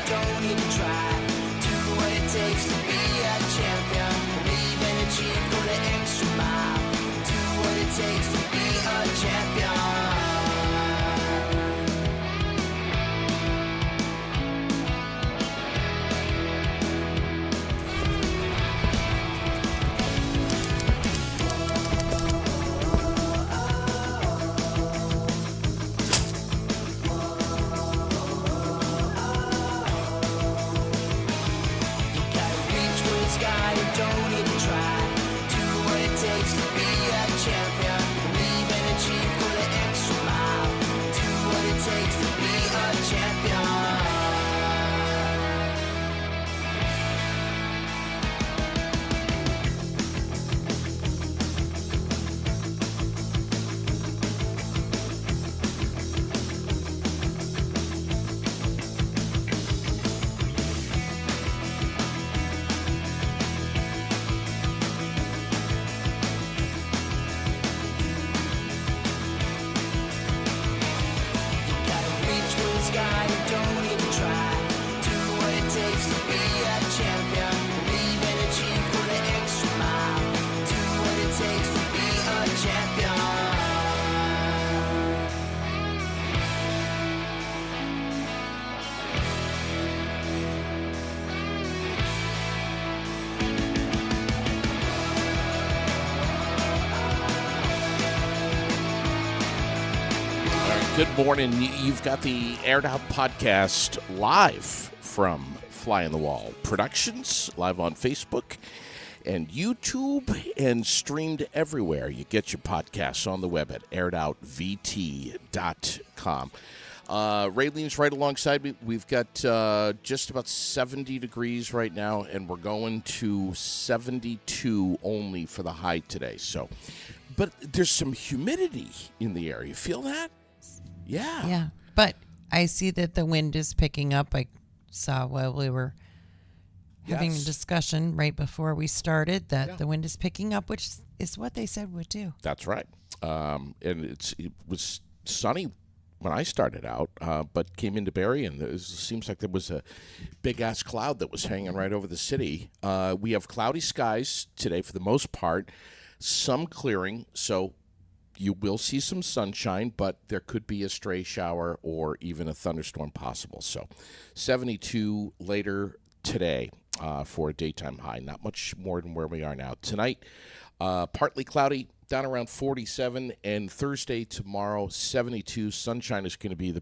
don't even try. Do what it takes to be a champion. Believe and achieve, go the extra mile. Do what it takes to be a champion. Good morning. You've got the Aired Out podcast live from Fly on the Wall Productions, live on Facebook and YouTube, and streamed everywhere. You get your podcasts on the web at airedoutvt.com. Raylene's right alongside me. We've got just about 70 degrees right now, and we're going to 72 only for the high today. So, but there's some humidity in the air. You feel that? Yeah. Yeah. But I see that the wind is picking up. I saw while we were having a discussion right before we started that the wind is picking up, which is what they said would do. That's right. And it was sunny when I started out, but came into Barrie, and it seems like there was a big-ass cloud that was hanging right over the city. We have cloudy skies today for the most part, some clearing, so you will see some sunshine, but there could be a stray shower or even a thunderstorm possible. So 72 later today for a daytime high. Not much more than where we are now. Tonight, partly cloudy, down around 47, and Thursday, tomorrow, 72. Sunshine is going to be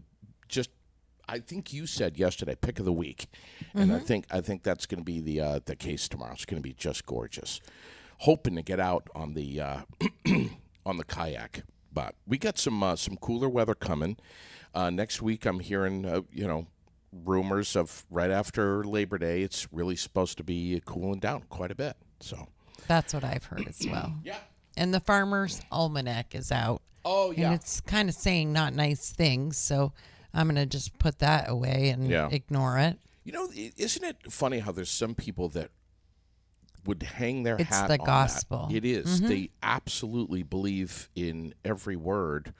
I think you said yesterday, pick of the week. Mm-hmm. And I think that's going to be the case tomorrow. It's going to be just gorgeous. Hoping to get out on the on the kayak, but we got some cooler weather coming next week. I'm hearing rumors of right after Labor Day, it's really supposed to be cooling down quite a bit. So that's what I've heard as well. Yeah. And the Farmer's Almanac is out. Oh yeah. And it's kind of saying not nice things, so I'm gonna just put that away and ignore it. You know, isn't it funny how there's some people that would hang their hat on the gospel. that. It is. Mm-hmm. They absolutely believe in every word.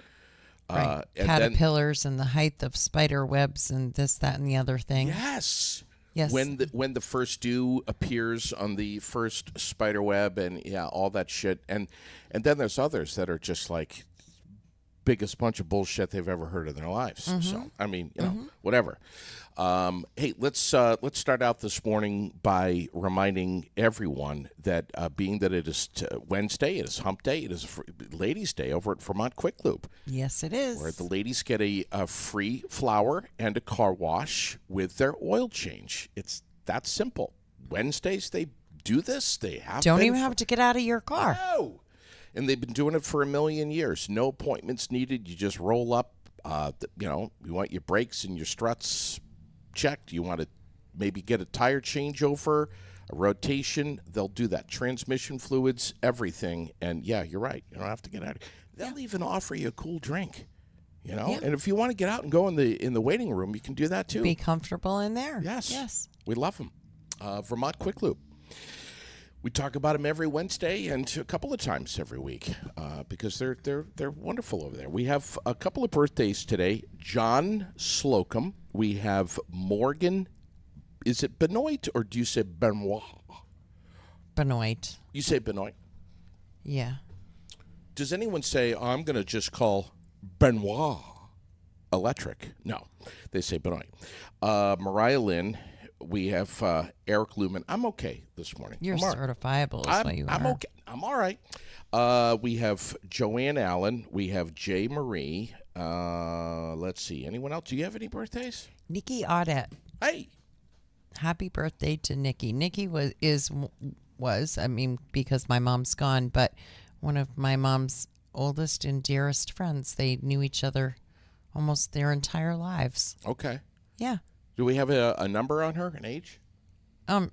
Right. Caterpillars and the height of spider webs and this, that, and the other thing. Yes. Yes. When the first dew appears on the first spider web and all that shit. And then there's others that are just like biggest bunch of bullshit they've ever heard in their lives. Mm-hmm. So, I mean, whatever. Hey, let's start out this morning by reminding everyone that being that it is Wednesday, it is Hump Day, it is Ladies' Day over at Vermont Quick Lube. Yes, it is. Where the ladies get a free flower and a car wash with their oil change. It's that simple. Wednesdays they do this. They don't even have to get out of your car. No. And they've been doing it for a million years. No appointments needed. You just roll up. You want your brakes and your struts checked. You want to maybe get a tire changeover, a rotation. They'll do that. Transmission fluids, everything. And yeah, you're right. You don't have to get out. They'll even offer you a cool drink. And if you want to get out and go in the waiting room, you can do that too. Be comfortable in there. Yes. We love them. Vermont Quick Lube. We talk about them every Wednesday and a couple of times every week because they're wonderful over there. We have a couple of birthdays today. John Slocum. We have Morgan is it Benoit or do you say Benoit? Benoit. You say Benoit. Yeah. Does anyone say, I'm going to just call Benoit Electric? No, they say Benoit. Mariah Lynn, we have Eric Lumen. I'm okay this morning. You're I'm all right. certifiable is what you are. I'm okay. I'm all right. We have Joanne Allen. We have Jay Marie. Let's see. Anyone else? Do you have any birthdays? Nikki Audette. Hey. Happy birthday to Nikki. Nikki was because my mom's gone, but one of my mom's oldest and dearest friends. They knew each other almost their entire lives. Okay. Yeah. Do we have a number on her, an age? No.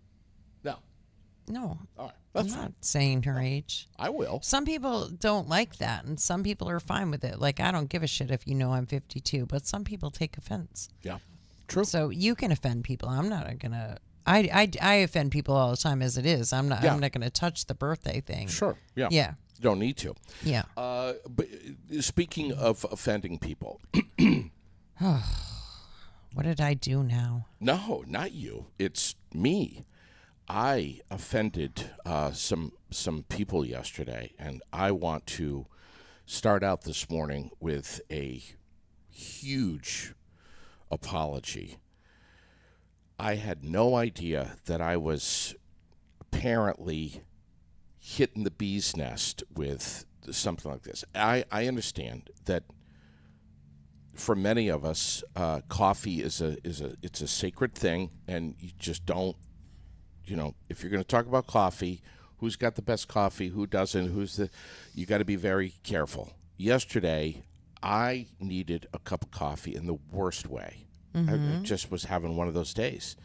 No. All right. I'm That's not fine. saying her age. I will. Some people don't like that, and some people are fine with it. Like, I don't give a shit if you know I'm 52, but some people take offense. Yeah. True. So you can offend people. I'm not gonna. I offend people all the time as it is. I'm not. Yeah. I'm not gonna touch the birthday thing. Sure. Yeah. Yeah. You don't need to. Yeah. But speaking of offending people, What did I do now? no, not you. It's me. I offended some people yesterday, and I want to start out this morning with a huge apology. I had no idea that I was apparently hitting the bee's nest with something like this. I understand that for many of us, coffee is a sacred thing, and you just don't. You know, if you're going to talk about coffee, who's got the best coffee, who doesn't, you got to be very careful. Yesterday, I needed a cup of coffee in the worst way. I just was having one of those days,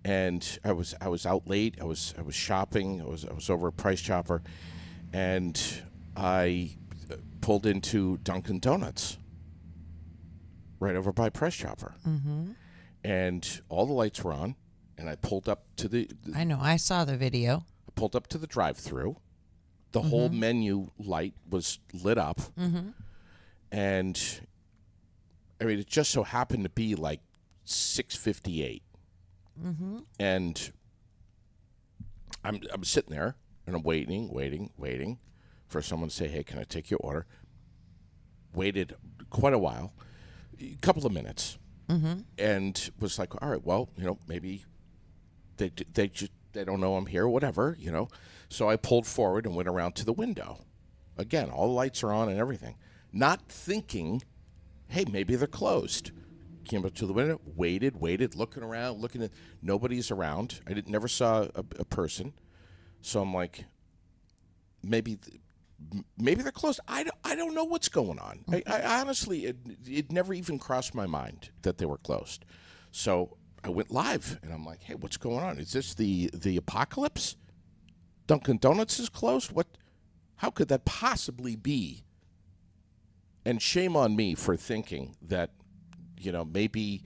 and I was out late. I was shopping. I was over at Price Chopper, and I pulled into Dunkin' Donuts right over by Price Chopper, and all the lights were on. And I pulled up to the I know. I saw the video. I pulled up to the drive-through. The whole menu light was lit up, and I mean, it just so happened to be like 6:58, and I'm sitting there and I'm waiting for someone to say, "Hey, can I take your order?" Waited quite a while, a couple of minutes, and was like, "All right, well, maybe." They don't know I'm here, whatever, So I pulled forward and went around to the window. Again, all the lights are on and everything. Not thinking, hey, maybe they're closed. Came up to the window, waited, looking around, nobody's around. I never saw a person. So I'm like, maybe they're closed. I don't know what's going on. I honestly, it never even crossed my mind that they were closed. So I went live, and I'm like, hey, what's going on? Is this the apocalypse? Dunkin' Donuts is closed? What? How could that possibly be? And shame on me for thinking that, maybe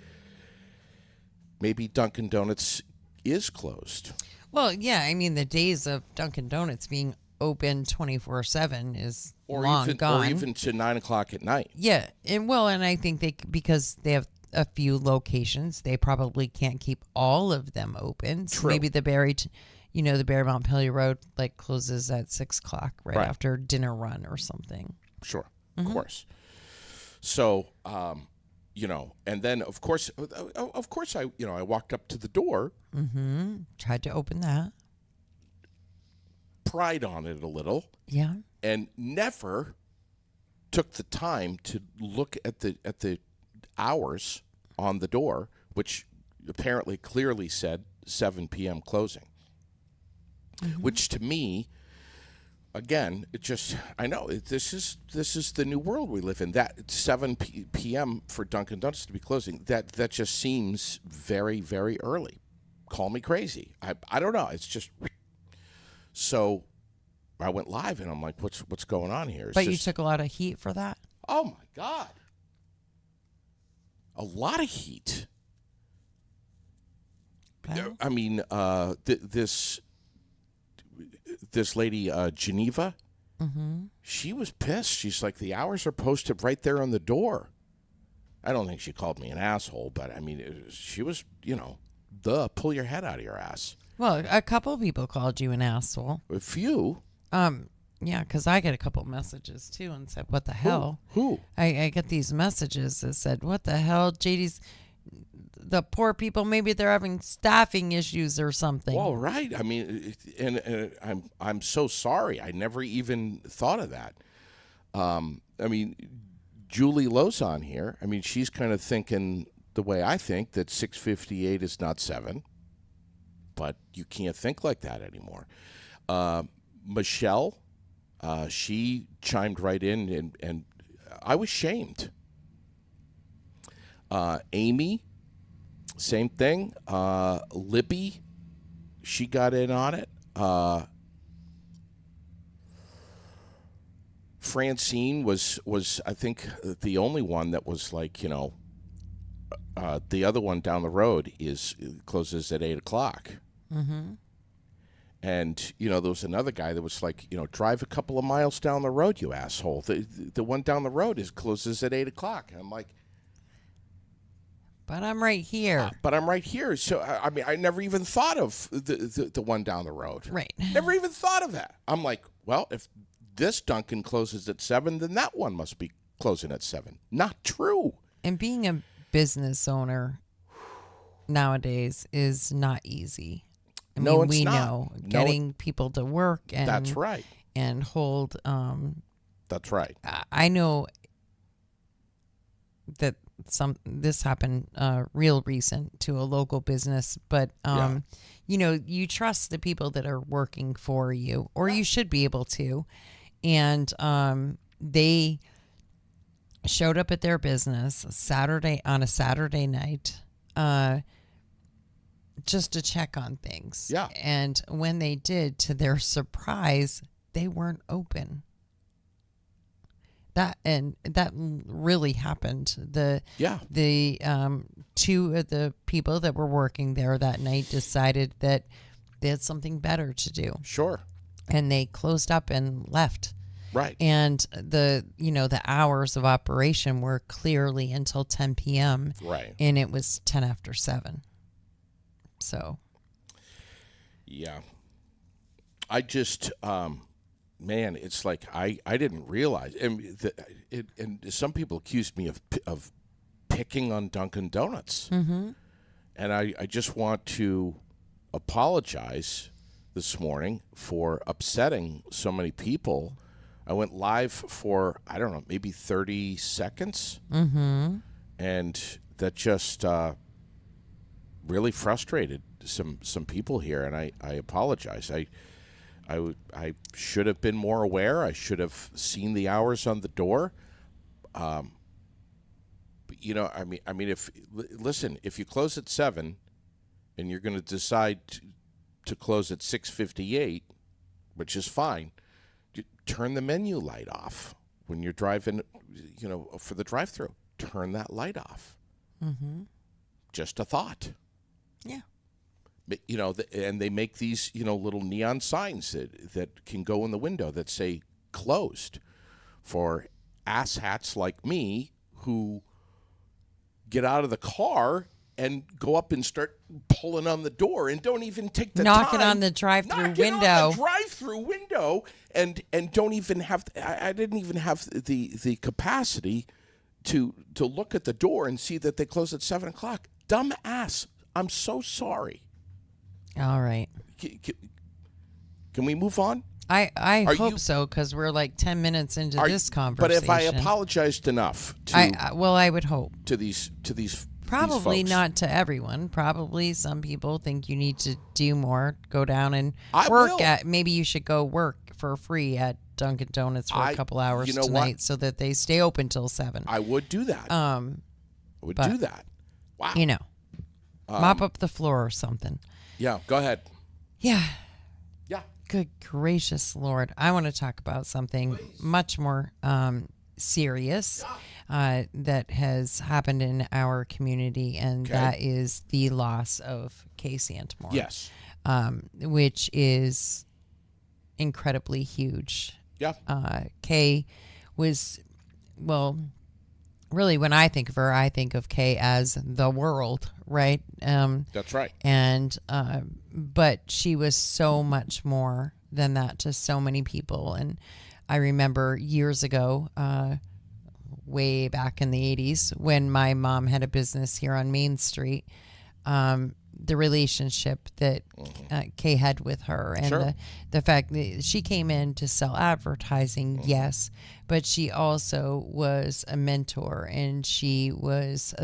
Dunkin' Donuts is closed. Well, yeah. I mean, the days of Dunkin' Donuts being open 24/7 is long gone. Or even to 9 o'clock at night. Yeah, and I think because they have a few locations, they probably can't keep all of them open. So True. maybe the Barry Montpelier Road closes at 6 o'clock right after dinner run or something. Sure, of course. So, and then of course, I walked up to the door. Tried to open that. Pried on it a little. Yeah. And never took the time to look at the hours on the door, which apparently clearly said 7 p.m. closing, which to me, again, I know this is the new world we live in. That 7 p.m. for Dunkin' Donuts to be closing, that just seems very, very early. Call me crazy. I don't know. It's just so. I went live and I'm like, what's going on here? But you took a lot of heat for that. Oh my God. A lot of heat. Well, I mean, this lady, Geneva, she was pissed. She's like, the hours are posted right there on the door. I don't think she called me an asshole, but I mean, she was, pull your head out of your ass. Well, a couple people called you an asshole. A few. Yeah, because I get a couple messages too and said, "What the hell?" Who? I get these messages that said, "What the hell, JD's." The poor people, maybe they're having staffing issues or something. Well, right. I mean, and I'm so sorry. I never even thought of that. I mean, Julie Lozon here. I mean, she's kind of thinking the way I think, that 6:58 is not 7. But you can't think like that anymore. Michelle, she chimed right in, and I was shamed. Amy, same thing. Libby, she got in on it. Francine was I think the only one that was like, the other one down the road closes at 8:00. Mm-hmm. And there was another guy that was like, drive a couple of miles down the road, you asshole. The one down the road closes at 8:00. And I'm like, but I'm right here. But I'm right here. So I mean, I never even thought of the one down the road. Right. Never even thought of that. I'm like, well, if this Dunkin' closes at 7, then that one must be closing at 7. Not true. And being a business owner nowadays is not easy. I No, mean, it's we not. know getting people to work and That's right. and hold. That's right. I know that this happened real recent to a local business, but you trust the people that are working for you, or you should be able to, and they showed up at their business on a Saturday night just to check on things. Yeah. And when they did, to their surprise, they weren't open. That really happened. The two of the people that were working there that night decided that they had something better to do. Sure. And they closed up and left. Right. And the hours of operation were clearly until 10 p.m. Right. And it was 10 after 7. So. Yeah. I just, man, it's like I didn't realize. And some people accused me of picking on Dunkin' Donuts. Mm-hmm. And I just want to apologize this morning for upsetting so many people. I went live for, I don't know, maybe 30 seconds. Mm-hmm. And that just really frustrated some people here. And I apologize. I should have been more aware. I should have seen the hours on the door. But, I mean, if you close at 7 and you're going to decide to close at 6:58, which is fine, turn the menu light off when you're driving, for the drive-thru. Turn that light off. Mm-hmm. Just a thought. Yeah. And they make these, little neon signs that can go in the window that say closed for asshats like me who get out of the car and go up and start pulling on the door and don't even take the knocking time. on the drive-through window. Knocking on the drive-through window and don't even have, I didn't even have the capacity to look at the door and see that they close at 7 o'clock. Dumb ass. I'm so sorry. All right. Can we move on? I hope so, because we're like 10 minutes into this conversation. But if I apologized enough to, I would hope to these probably these folks. not to everyone. Probably some people think you need to do more. Go down and I work will. maybe you should go work for free at Dunkin' Donuts for a couple hours tonight, what? so that they stay open till 7. I would do that. I would do that. Wow. Mop up the floor or something. Yeah. Go ahead. Yeah. Yeah. Good gracious Lord. I want to talk about something much more serious that has happened in our community, and that is the loss of Kay Santmore. Yes. Which is incredibly huge. Yeah. Kay was, really, when I think of her, I think of Kay as the world right? That's right. And but she was so much more than that to so many people. And I remember years ago, way back in the 80s, when my mom had a business here on Main Street, the relationship that Kay had with her, and Sure. the fact that she came in to sell advertising, yes, but she also was a mentor, and she was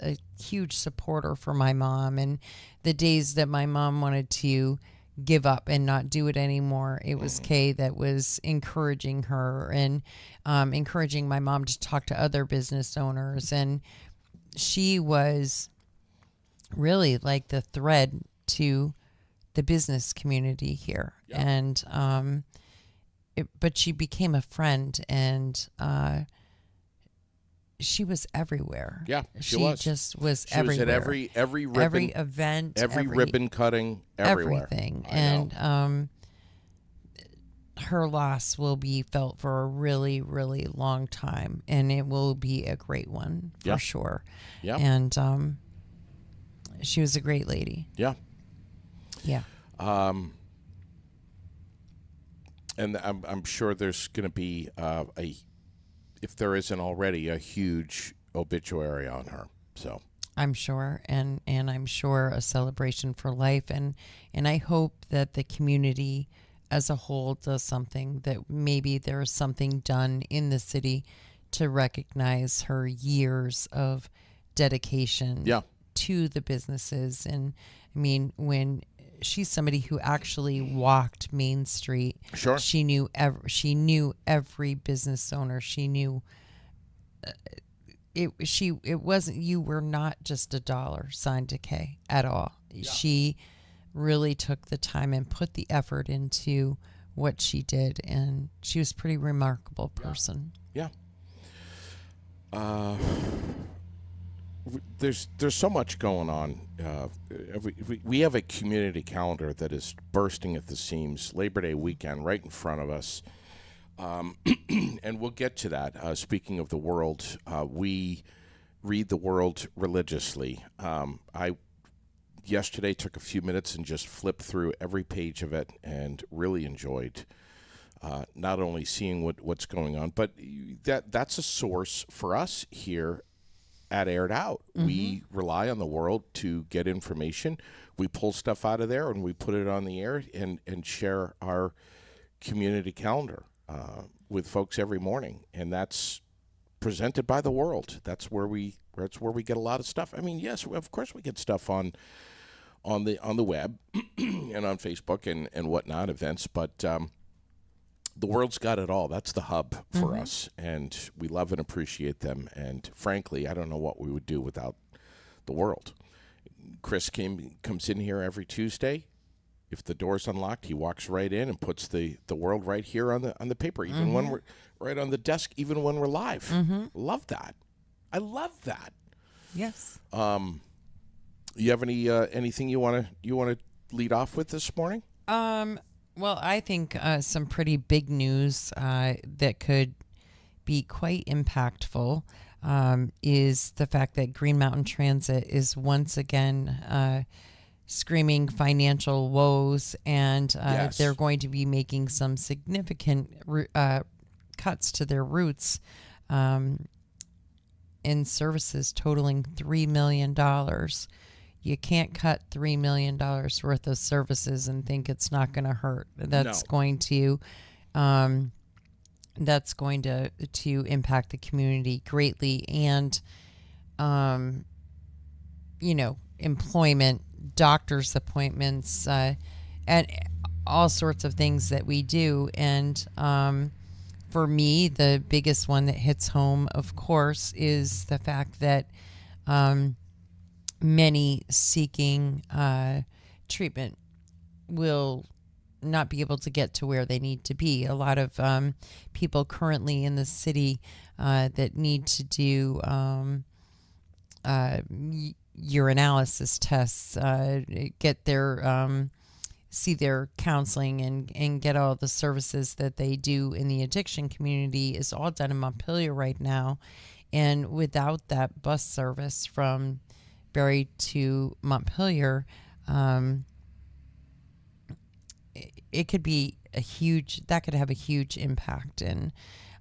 a huge supporter for my mom. And the days that my mom wanted to give up and not do it anymore, it was Kay that was encouraging her and encouraging my mom to talk to other business owners. And she was really like the thread to the business community here. Yeah. And but she became a friend, and she was everywhere. Yeah, she was. Just was She everywhere. was at every ribbon, every event, every ribbon cutting, everywhere. everything. I know. And her loss will be felt for a really, really long time, and it will be a great one for Yeah. sure. Yeah. And she was a great lady. Yeah. Yeah. And I'm sure there's going to be if there isn't already, a huge obituary on her. So I'm sure, and I'm sure a celebration for life, and I hope that the community as a whole does something, that maybe there's something done in the city to recognize her years of dedication Yeah. to the businesses. And I mean, when she's somebody who actually walked Main Street, Sure. she knew every business owner. She knew it wasn't, you were not just a dollar sign to Kay at all. She really took the time and put the effort into what she did, and she was a pretty remarkable person. Yeah. There's so much going on. We have a community calendar that is bursting at the seams. Labor Day weekend right in front of us. And we'll get to that. Speaking of the World, we read the World religiously. I yesterday took a few minutes and just flipped through every page of it and really enjoyed not only seeing what's going on, but that's a source for us here at Aired Out. We rely on the World to get information. We pull stuff out of there and we put it on the air and share our community calendar with folks every morning, and that's presented by the World. That's where we get a lot of stuff. I mean, yes, of course we get stuff on the web and on Facebook and whatnot, events, but the World's got it all. That's the hub for us, and we love and appreciate them. And frankly, I don't know what we would do without the World. Chris comes in here every Tuesday. If the door's unlocked, he walks right in and puts the World right here on the paper, even when we're right on the desk, even when we're live. Love that. I love that. Yes. You have anything you want to lead off with this morning? Well, I think some pretty big news that could be quite impactful is the fact that Green Mountain Transit is once again screaming financial woes, and Yes. they're going to be making some significant cuts to their routes in services totaling $3 million. You can't cut $3 million worth of services and think it's not going to hurt. That's No. going to impact the community greatly, and employment, doctor's appointments, and all sorts of things that we do. And for me, the biggest one that hits home, of course, is the fact that many seeking treatment will not be able to get to where they need to be. A lot of people currently in the city that need to do urinalysis tests, get their see their counseling and get all the services that they do in the addiction community is all done in Montpelier right now. And without that bus service from Barre to Montpelier, it could be that could have a huge impact. And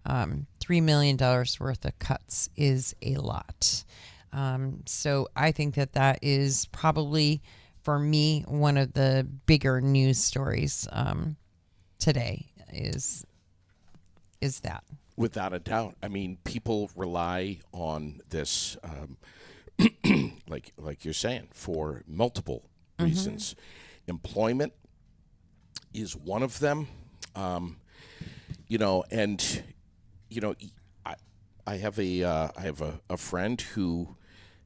$3 million worth of cuts is a lot. So I think that is probably, for me, one of the bigger news stories today is that. Without a doubt. I mean, people rely on this, like you're saying, for multiple reasons. Employment is one of them. I have a friend who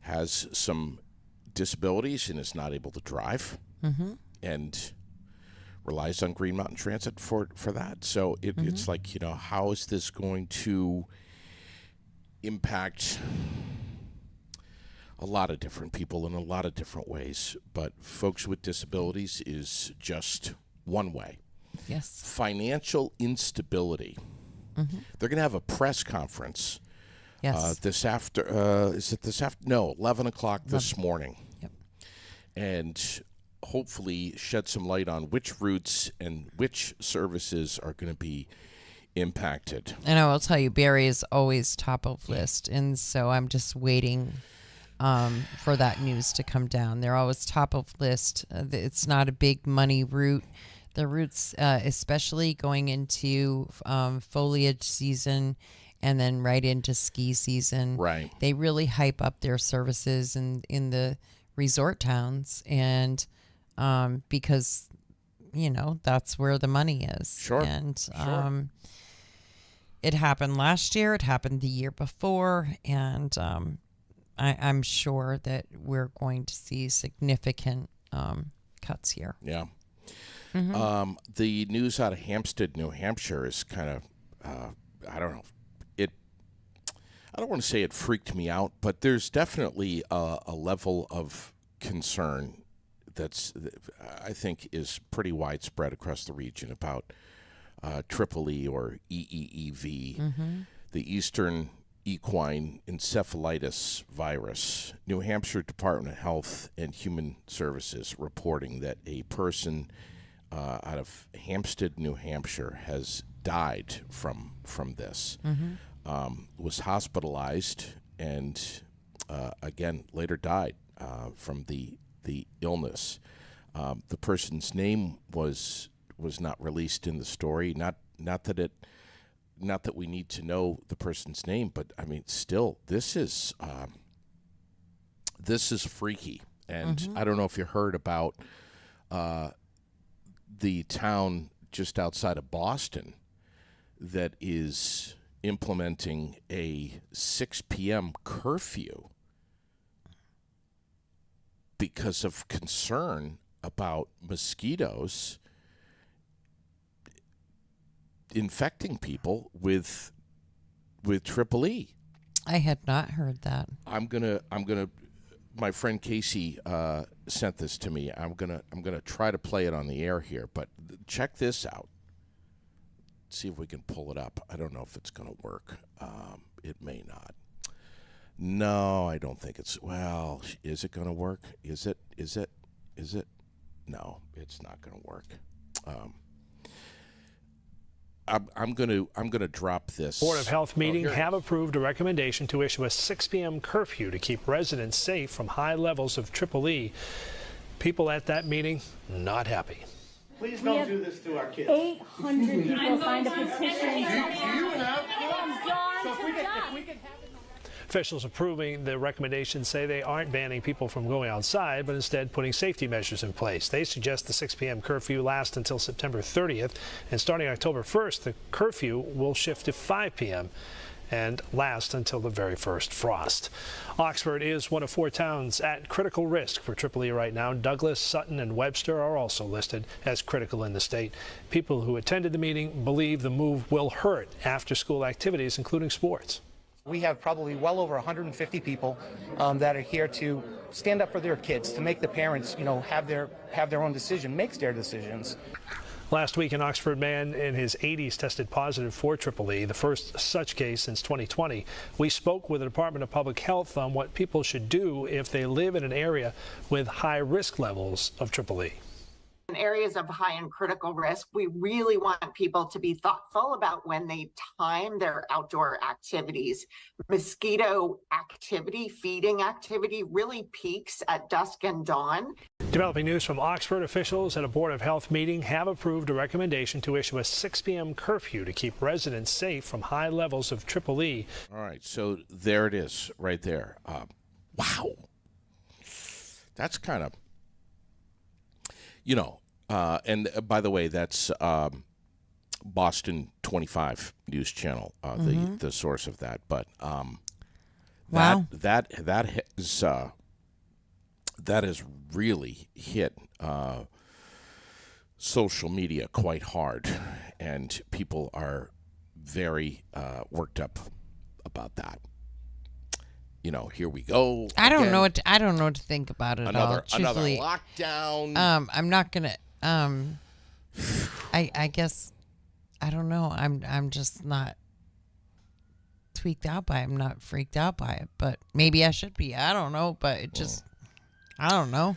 has some disabilities and is not able to drive, and relies on Green Mountain Transit for that. So it's like, how is this going to impact a lot of different people in a lot of different ways? But folks with disabilities is just one way. Yes. Financial instability. They're going to have a press conference. Yes. This after, is it this after? No, 11 o'clock this morning. Yep. And hopefully shed some light on which routes and which services are going to be impacted. And I will tell you, Barre is always top of list. And so I'm just waiting for that news to come down. They're always top of list. It's not a big money route. The routes, especially going into foliage season and then right into ski season, Right. They really hype up their services in the resort towns, and because that's where the money is. Sure. And it happened last year. It happened the year before, and I'm sure that we're going to see significant cuts here. Yeah. The news out of Hampstead, New Hampshire is kind of, I don't know. I don't want to say it freaked me out, but there's definitely a level of concern that's, I think, is pretty widespread across the region about EEE or EEEV, the Eastern Equine Encephalitis Virus. New Hampshire Department of Health and Human Services reporting that a person out of Hampstead, New Hampshire, has died from this. Was hospitalized and again later died from the illness. The person's name was not released in the story. Not that we need to know the person's name, but I mean, still, this is freaky. And I don't know if you heard about the town just outside of Boston that is implementing a 6 p.m. curfew because of concern about mosquitoes infecting people with EEE. I had not heard that. I'm gonna. My friend Casey sent this to me. I'm gonna try to play it on the air here, but check this out. See if we can pull it up. I don't know if it's gonna work. It may not. No, I don't think it's. Well, is it gonna work? Is it? No, it's not gonna work. I'm gonna drop this. Board of Health meeting have approved a recommendation to issue a 6 p.m. curfew to keep residents safe from high levels of EEE. People at that meeting not happy. Please don't do this to our kids. 800 people signed a petition. Officials approving the recommendation say they aren't banning people from going outside, but instead putting safety measures in place. They suggest the 6 p.m. curfew last until September 30th, and starting October 1st, the curfew will shift to 5 p.m. and last until the very first frost. Oxford is one of 4 towns at critical risk for EEE right now. Douglas, Sutton, and Webster are also listed as critical in the state. People who attended the meeting believe the move will hurt after-school activities, including sports. We have probably well over 150 people that are here to stand up for their kids, to make the parents, have their own decision, make their decisions. Last week, an Oxford man in his 80s tested positive for Triple E, the first such case since 2020. We spoke with the Department of Public Health on what people should do if they live in an area with high risk levels of Triple E. In areas of high and critical risk, we really want people to be thoughtful about when they time their outdoor activities. Mosquito activity, feeding activity really peaks at dusk and dawn. Developing news from Oxford, officials at a Board of Health meeting have approved a recommendation to issue a 6 p.m. curfew to keep residents safe from high levels of Triple E. All right, so there it is right there. Wow. That's kind of, and by the way, that's Boston 25 News Channel, the source of that. But Wow. that has really hit social media quite hard, and people are very worked up about that. Here we go. I don't again. know what I don't know what to think about it all. Another Truthfully, lockdown. I'm not gonna. I guess I don't know. I'm just not tweaked out by it. I'm not freaked out by it, but maybe I should be. I don't know, but it just I don't know.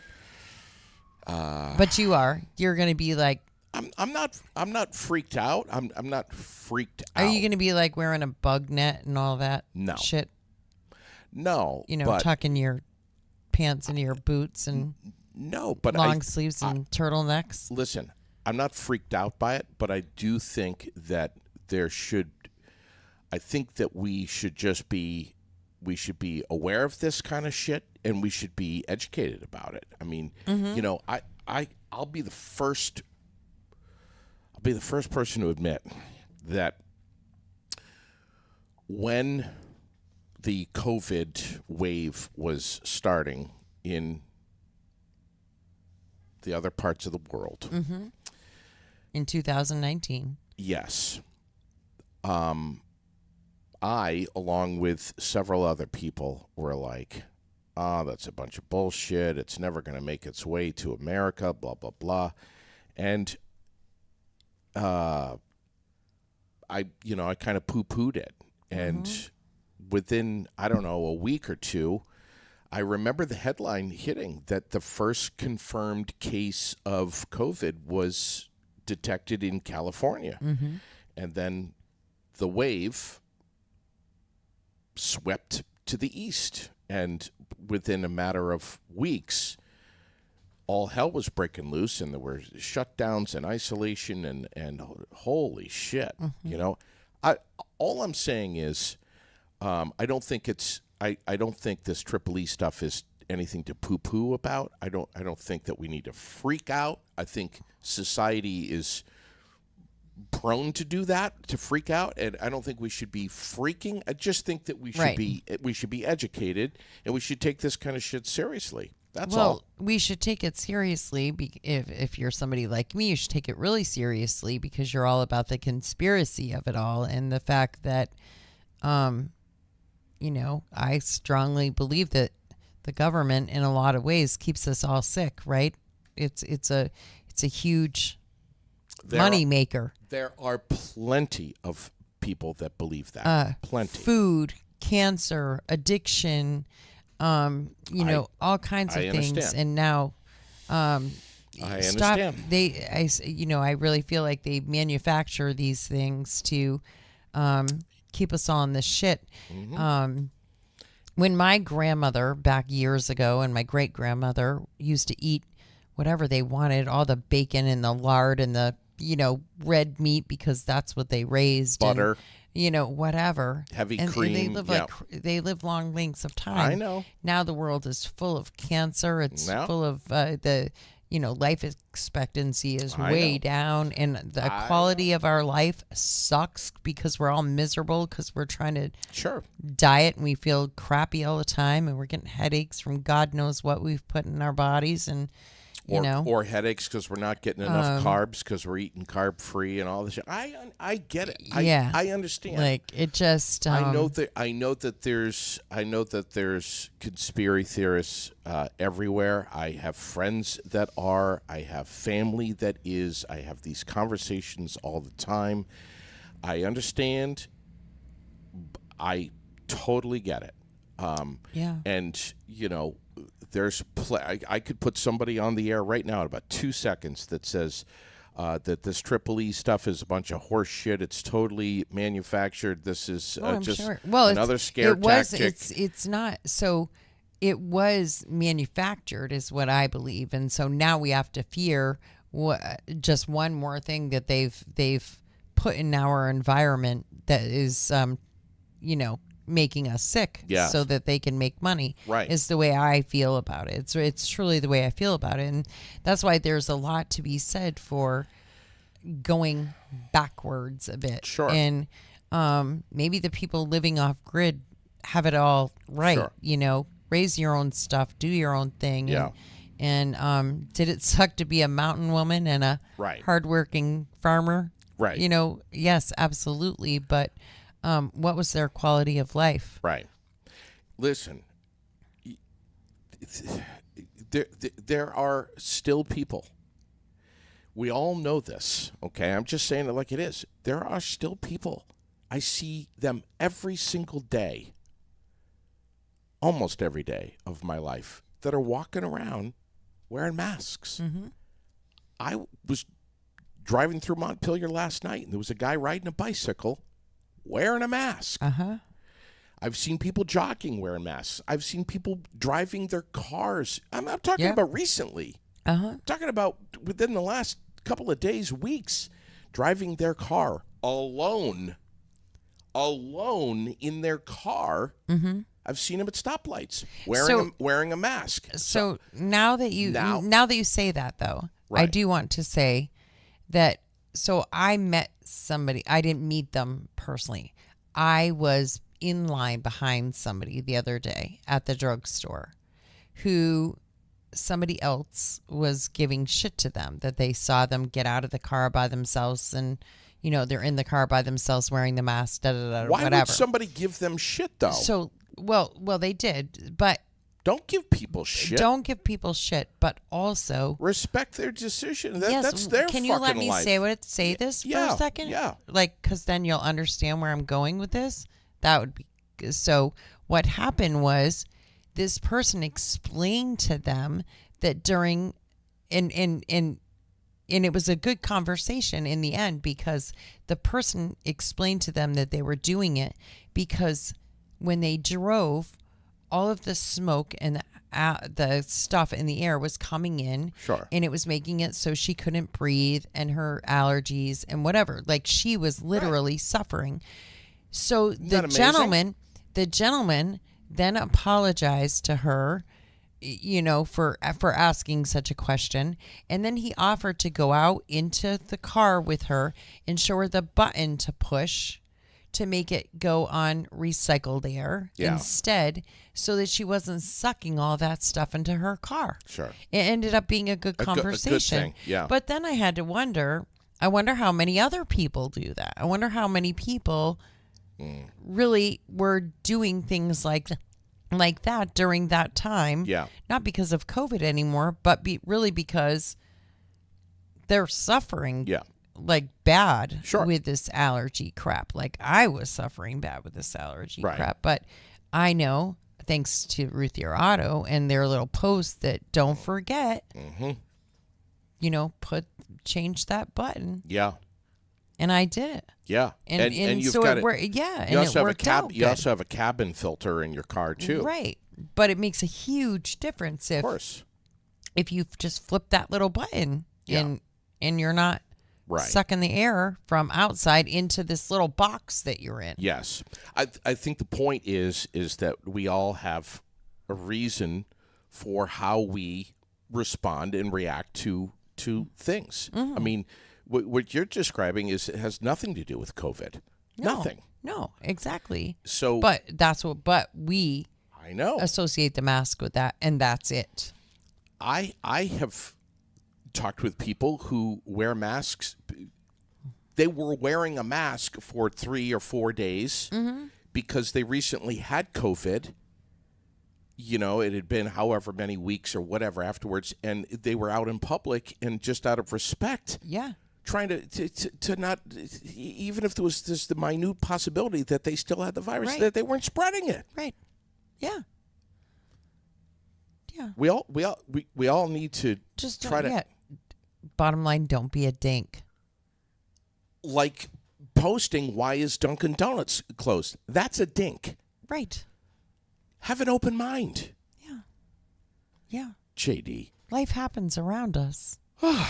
But you are. You're gonna be like. I'm not freaked out. I'm not freaked out. Are you gonna be like wearing a bug net and all that No. shit? No. But tucking your pants into your boots and no, but long sleeves and turtlenecks. Listen, I'm not freaked out by it, but I do think that I think that we should be aware of this kind of shit, and we should be educated about it. I mean, I'll be the first person to admit that when the COVID wave was starting in the other parts of the world. Mm-hmm. In 2019. Yes. I, along with several other people, were like, that's a bunch of bullshit. It's never going to make its way to America, blah, blah, blah. And I kind of poo-pooed it. And within, I don't know, a week or two, I remember the headline hitting that the first confirmed case of COVID was detected in California. Mm-hmm. And then the wave swept to the east. And within a matter of weeks, all hell was breaking loose, and there were shutdowns and isolation and holy shit. All I'm saying is I don't think this Triple E stuff is anything to poo-poo about. I don't think that we need to freak out. I think society is prone to do that, to freak out, and I don't think we should be freaking. I just think that we should be educated, and we should take this kind of shit seriously. That's all. Well, we should take it seriously. If you're somebody like me, you should take it really seriously, because you're all about the conspiracy of it all and the fact that, I strongly believe that the government, in a lot of ways, keeps us all sick. Right? It's a huge money maker. There are plenty of people that believe that. Plenty. Food, cancer, addiction. All kinds of things. Understand. And now, I understand. I really feel like they manufacture these things to keep us all in this shit. Mm-hmm. When my grandmother back years ago and my great grandmother used to eat whatever they wanted, all the bacon and the lard and the red meat, because that's what they raised. Butter. And, whatever. Heavy and cream. They live long lengths of time. I know. Now the world is full of cancer. It's full of life expectancy is way down, and the quality of our life sucks because we're all miserable because we're trying to diet and we feel crappy all the time, and we're getting headaches from God knows what we've put in our bodies, and you know? Or headaches because we're not getting enough carbs because we're eating carb free and all this shit. I get it. I understand. Like it just. I know that there's conspiracy theorists everywhere. I have friends that are. I have family that is. I have these conversations all the time. I understand. I totally get it. Yeah. And I could put somebody on the air right now in about 2 seconds that says that this Triple E stuff is a bunch of horse shit. It's totally manufactured. This is just another scare tactic. It's not. So it was manufactured is what I believe. And so now we have to fear just one more thing that they've put in our environment that is, making us sick so that they can make money. Right. Is the way I feel about it. It's truly the way I feel about it. And that's why there's a lot to be said for going backwards a bit. Sure. And maybe the people living off grid have it all right. Sure. Raise your own stuff, do your own thing. Yeah. And did it suck to be a mountain woman and a hardworking farmer? Right. Yes, absolutely. But what was their quality of life? Right. Listen, there are still people. We all know this, okay? I'm just saying it like it is. There are still people. I see them every single day, almost every day of my life, that are walking around wearing masks. Mm-hmm. I was driving through Montpelier last night, and there was a guy riding a bicycle wearing a mask. Uh-huh. I've seen people jogging wearing masks. I've seen people driving their cars. I'm not talking about recently. Uh-huh. I'm talking about within the last couple of days, weeks, driving their car alone in their car. Mm-hmm. I've seen them at stoplights wearing a mask. So now that you say that, though, I do want to say that. So I met somebody. I didn't meet them personally. I was in line behind somebody the other day at the drugstore who somebody else was giving shit to them, that they saw them get out of the car by themselves and, they're in the car by themselves wearing the mask, whatever. Why would somebody give them shit, though? So, well, they did, but... Don't give people shit. Don't give people shit, but also respect their decision. That's their fucking life. Can you let me say this for a second? Yeah. Because then you'll understand where I'm going with this. That would be so. What happened was this person explained to them that during, and it was a good conversation in the end, because the person explained to them that they were doing it because when they drove, all of the smoke and the stuff in the air was coming in. Sure. And it was making it so she couldn't breathe, and her allergies and whatever. Like, she was literally suffering. So the gentleman then apologized to her, for asking such a question. And then he offered to go out into the car with her and show her the button to push to make it go on recycled air instead, so that she wasn't sucking all that stuff into her car. Sure. It ended up being a good conversation. A good thing. Yeah. But then I had to wonder, how many other people do that. I wonder how many people really were doing things like that during that time. Yeah. Not because of COVID anymore, but really because they're suffering. Yeah. Like bad Sure. with this allergy crap. Like I was suffering bad with this allergy Right. crap. But I know, thanks to Ruth Your Auto and their little post, that don't forget, change that button. Yeah. And I did it. Yeah. And you've so got it worked. Yeah. And it worked out you good. also have a cabin filter in your car too. Right. But it makes a huge difference Of course. if you just flip that little button and you're not Right. sucking the air from outside into this little box that you're in. Yes. I think the point is that we all have a reason for how we respond and react to things. I mean, what you're describing has nothing to do with COVID. No, Nothing. No, exactly. So, but we I know associate the mask with that, and that's it. I have talked with people who wear masks. They were wearing a mask for 3 or 4 days because they recently had COVID. You know, it had been however many weeks or whatever afterwards, and they were out in public, and just out of respect, trying to not, even if there was just the minute possibility that they still had the virus, that they weren't spreading it. Right. Yeah. Yeah. We all need to Just try don't, to bottom line, don't be a dink. like posting, why is Dunkin' Donuts closed? That's a dink. Right. Have an open mind. Yeah. Yeah. JD. Life happens around us. Are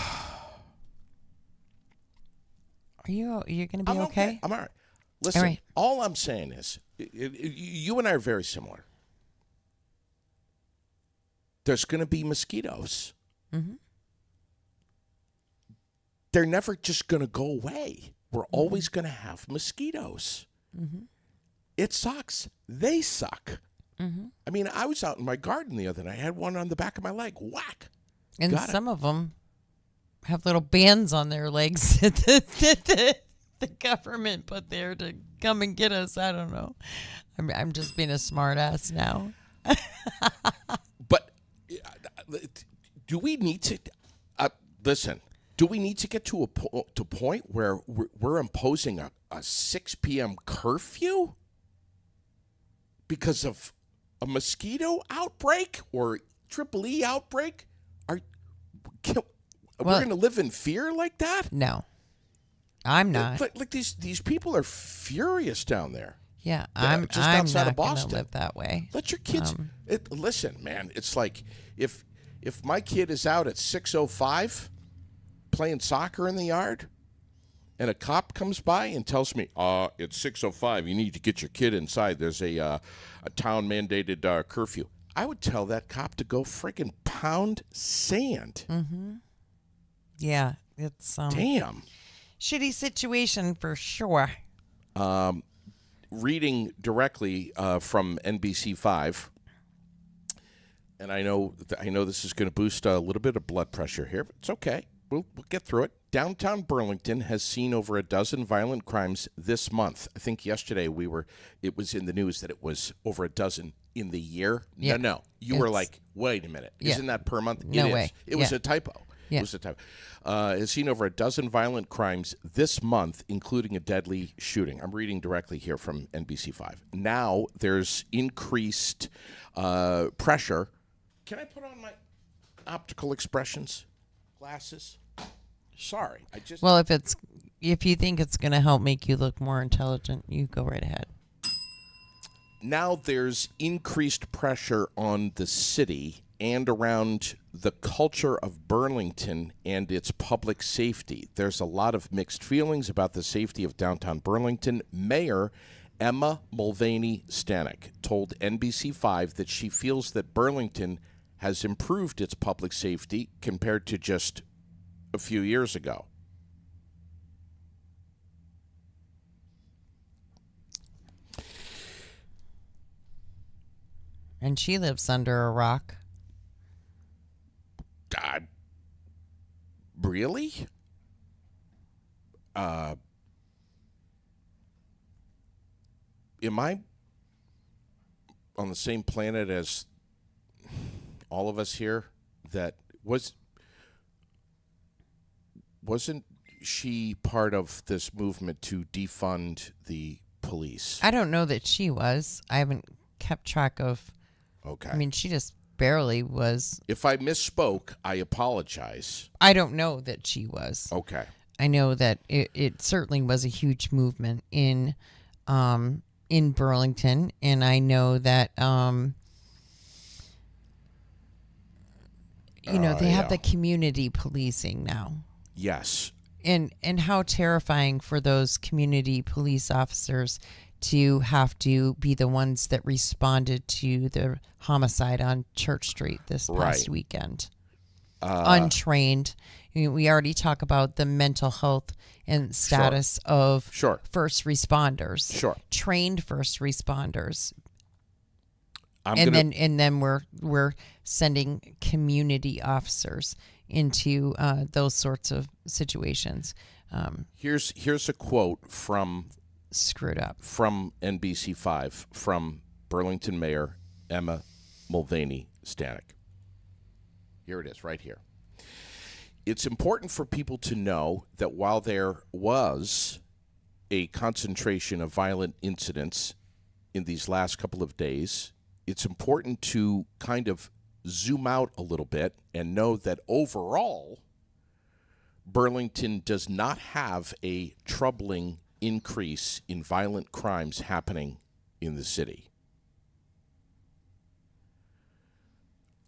you going to be I'm okay? I'm all right. Listen, All right. all I'm saying is, you and I are very similar. There's going to be mosquitoes. Mm-hmm. They're never just going to go away. We're always going to have mosquitoes. Mm-hmm. It sucks. They suck. Mm-hmm. I mean, I was out in my garden the other night. I had one on the back of my leg. Whack. And Got it. some of them have little bands on their legs that the government put there to come and get us. I don't know. I'm just being a smart ass now. But do we need to listen? Do we need to get to a point where we're imposing a 6 p.m. curfew because of a mosquito outbreak or triple E outbreak? We're going to live in fear like that? No, I'm not. Like these people are furious down there. Yeah, I'm just outside not of Boston. Gonna live that way. Let your kids listen, man. It's like if my kid is out at 6:05 playing soccer in the yard, and a cop comes by and tells me, it's 6:05. You need to get your kid inside. There's a town mandated curfew. I would tell that cop to go freaking pound sand. Mm-hmm. Yeah, it's Damn. shitty situation for sure. Reading directly from NBC5, and I know this is going to boost a little bit of blood pressure here, but it's okay. We'll get through it. Downtown Burlington has seen over a dozen violent crimes this month. I think yesterday it was in the news that it was over a dozen in the year. Yeah. No. You were like, wait a minute. Yeah. Isn't that per month? No It way. is. It was a typo. Yeah. It was a typo. Has seen over a dozen violent crimes this month, including a deadly shooting. I'm reading directly here from NBC5. Now there's increased pressure. Can I put on my optical expressions glasses? Sorry, Well, if you think it's going to help make you look more intelligent, you go right ahead. Now there's increased pressure on the city and around the culture of Burlington and its public safety. There's a lot of mixed feelings about the safety of downtown Burlington. Mayor Emma Mulvaney Stanek told NBC5 that she feels that Burlington has improved its public safety compared to just a few years ago. And she lives under a rock. God, really? Am I on the same planet as all of us here? That wasn't she part of this movement to defund the police? I don't know that she was. I haven't kept track of. Okay. I mean, she just barely was. If I misspoke, I apologize. I don't know that she was. Okay. I know that it certainly was a huge movement in Burlington, and I know that they have the community policing now. Yes. And how terrifying for those community police officers to have to be the ones that responded to the homicide on Church Street this past weekend. Untrained. I mean, we already talk about the mental health and status of first responders. Sure. Trained first responders. Then we're sending community officers. into those sorts of situations. Here's a quote from Screwed up. NBC5 from Burlington Mayor Emma Mulvaney Stanek. Here it is, right here. It's important for people to know that while there was a concentration of violent incidents in these last couple of days, it's important to kind of zoom out a little bit and know that overall, Burlington does not have a troubling increase in violent crimes happening in the city.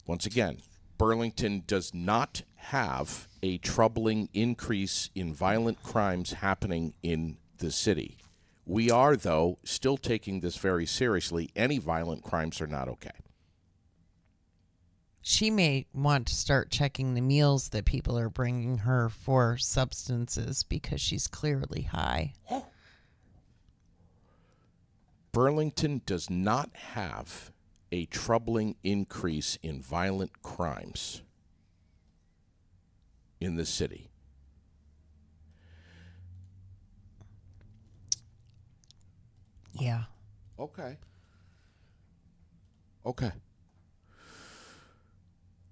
Once again, Burlington does not have a troubling increase in violent crimes happening in the city. We are, though, still taking this very seriously. Any violent crimes are not okay. She may want to start checking the meals that people are bringing her for substances because she's clearly high. Burlington does not have a troubling increase in violent crimes in the city. Yeah. Okay.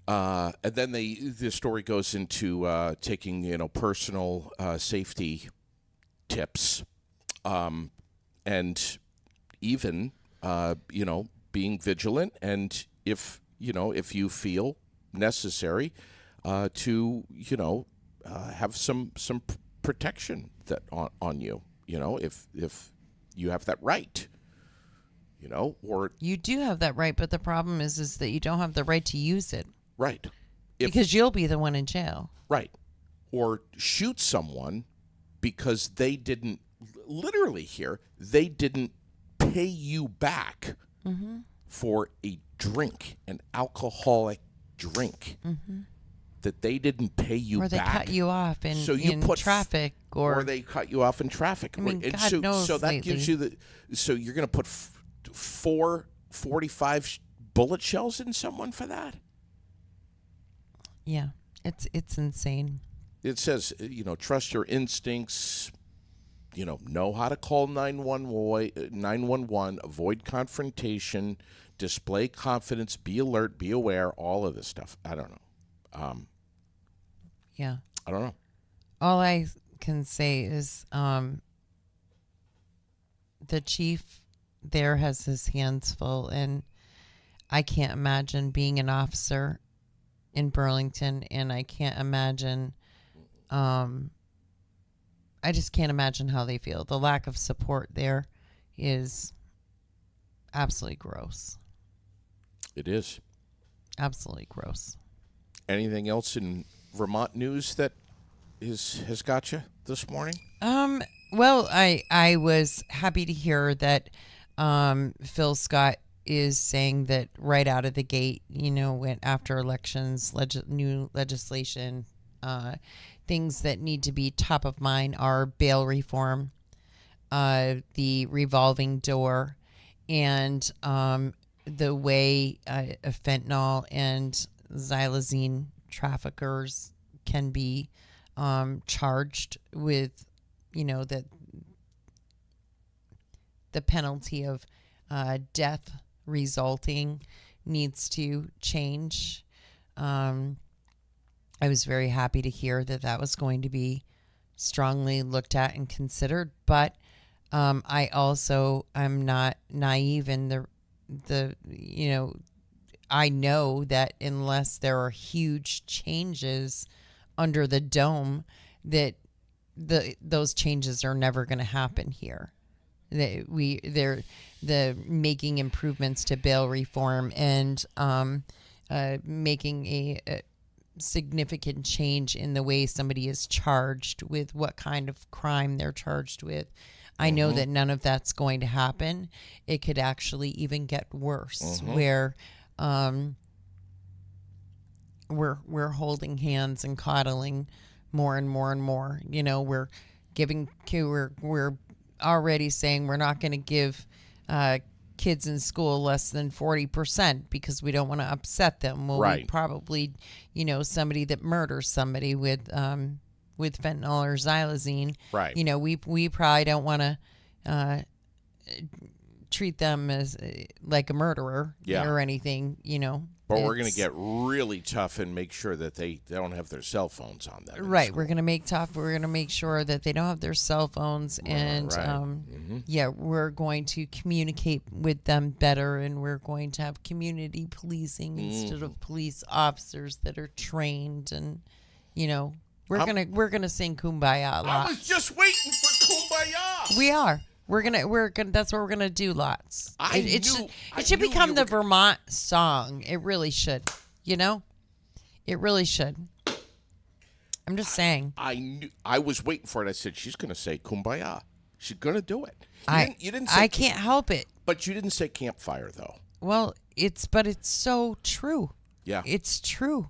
And then the story goes into taking personal safety tips, and even being vigilant, and if you feel necessary to have some protection that on you, if you have that right, or You do have that right, but the problem is that you don't have the right to use it. right. Because you'll be the one in jail. Right. Or shoot someone because they didn't, literally here, they didn't pay you back for a drink, an alcoholic drink, that they didn't pay you Or they back. cut you off in, So you in put traffic. Or they cut you off in traffic. I mean, And God knows so that lately. gives you so you're going to put 4.45 bullet shells in someone for that? Yeah. It's insane. It says, trust your instincts, know how to call 911, avoid confrontation, display confidence, be alert, be aware, all of this stuff. I don't know. Yeah. I don't know. All I can say is the chief there has his hands full, and I can't imagine being an officer in Burlington, and I can't imagine I just can't imagine how they feel. The lack of support there is absolutely gross. It is. Absolutely gross. Anything else in Vermont news that has got you this morning? Well, I was happy to hear that Phil Scott is saying that right out of the gate, when after elections, new legislation, things that need to be top of mind are bail reform, the revolving door, and the way fentanyl and xylazine traffickers can be charged with, the penalty of death resulting needs to change. I was very happy to hear that was going to be strongly looked at and considered, but I also am not naive in I know that unless there are huge changes under the dome, that those changes are never going to happen here. They're making improvements to bail reform and making a significant change in the way somebody is charged with what kind of crime they're charged with. I know that none of that's going to happen. It could actually even get worse, where we're holding hands and coddling more and more and more. We're already saying we're not going to give kids in school less than 40% because we don't want to upset them. Well, Right. we probably, somebody that murders somebody with fentanyl or xylazine. Right. We probably don't want to treat them as like a murderer Yeah. or anything. But we're going to It's- get really tough and make sure that they don't have their cell phones on them. in Right, school. we're gonna make tough. We're gonna make sure that they don't have their cell phones, and right. yeah, we're going to communicate with them better, and we're going to have community policing instead of police officers that are trained, and we're gonna sing Kumbaya a I lot. was just waiting for Kumbaya. We are. We're gonna. That's what we're gonna do. Lots. I It knew should you become were the gonna- Vermont song. It really should. It really should. I'm just saying. I was waiting for it. I said she's going to say Kumbaya. She's going to do it. You didn't say I can't help it. But you didn't say campfire though. Well, it's so true. Yeah. It's true.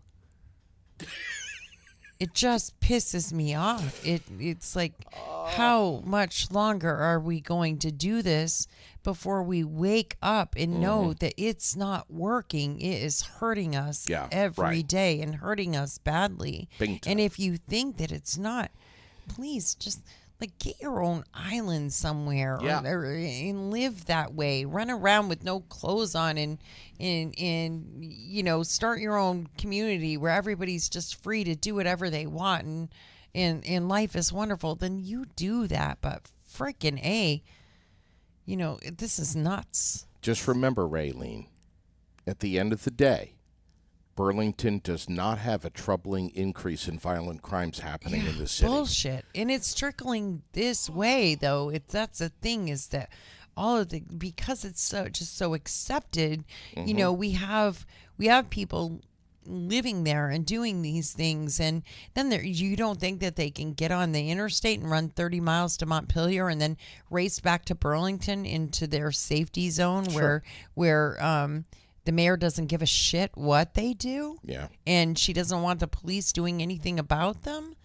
It just pisses me off. It's like, how much longer are we going to do this before we wake up and know that it's not working? It is hurting us every day and hurting us badly. Big time. And if you think that it's not, please just get your own island somewhere and live that way. Run around with no clothes on and start your own community where everybody's just free to do whatever they want and life is wonderful. Then you do that. But freaking this is nuts. Just remember, Raylene, at the end of the day, Burlington does not have a troubling increase in violent crimes happening in the city. Bullshit. And it's trickling this way, though. That's the thing, is that all of because it's so accepted, we have people living there and doing these things, and then you don't think that they can get on the interstate and run 30 miles to Montpelier and then race back to Burlington into their safety zone where the mayor doesn't give a shit what they do. Yeah. And she doesn't want the police doing anything about them.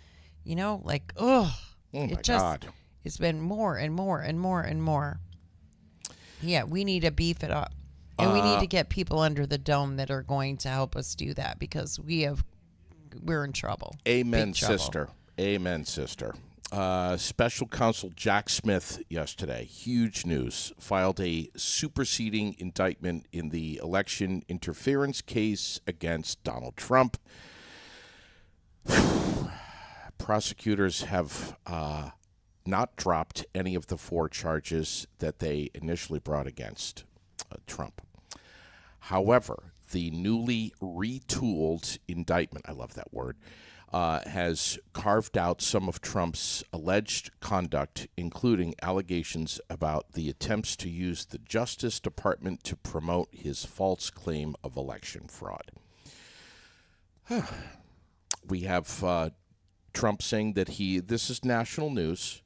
Oh my God. It's been more and more and more and more. Yeah, we need to beef it up. And we need to get people under the dome that are going to help us do that, because we're in trouble. Amen, Big trouble. sister. Amen, sister. Special Counsel Jack Smith yesterday, huge news, filed a superseding indictment in the election interference case against Donald Trump. Prosecutors have not dropped any of the 4 charges that they initially brought against Trump. However, the newly retooled indictment, I love that word, has carved out some of Trump's alleged conduct, including allegations about the attempts to use the Justice Department to promote his false claim of election fraud. We have Trump saying that this is national news.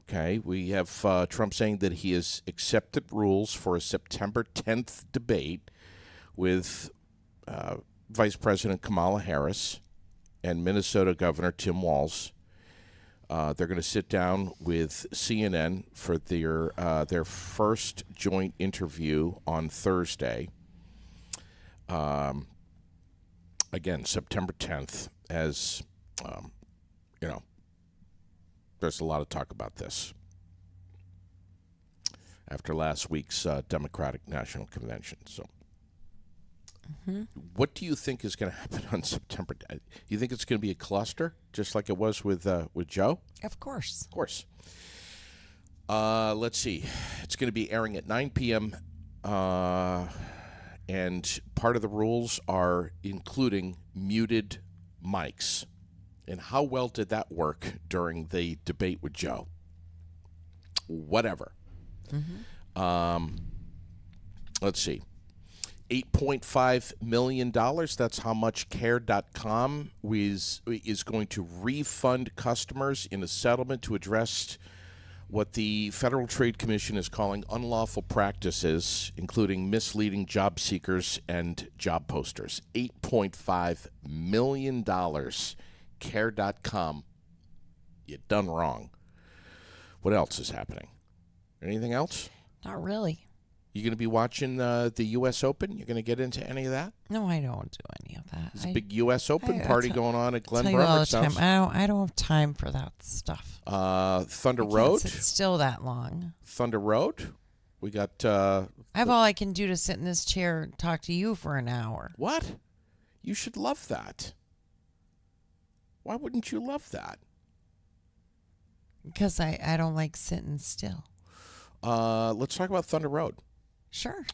Okay, we have Trump saying that he has accepted rules for a September 10th debate with Vice President Kamala Harris and Minnesota Governor Tim Walz. They're going to sit down with CNN for their first joint interview on Thursday. Again, September 10th, as there's a lot of talk about this after last week's Democratic National Convention. So, what do you think is going to happen on September? You think it's going to be a cluster, just like it was with Joe? Of course. Of course. Let's see. It's going to be airing at 9 p.m. And part of the rules are including muted mics. And how well did that work during the debate with Joe? Whatever. Let's see. $8.5 million. That's how much Care.com is going to refund customers in a settlement to address what the Federal Trade Commission is calling unlawful practices, including misleading job seekers and job posters. $8.5 million. Care.com. You done wrong. What else is happening? Anything else? Not really. You going to be watching the U.S. Open? You're going to get into any of that? No, I don't do any of that. There's a big U.S. Open I party tell- going on at Glenn tell you all the Brummer's time. house. I don't have time for that stuff. Thunder I can't Road. sit still that long. Thunder Road. We got I have all I can do to sit in this chair and talk to you for an hour. what? You should love that. Why wouldn't you love that? Because I don't like sitting still. Let's talk about Thunder Road. Sure.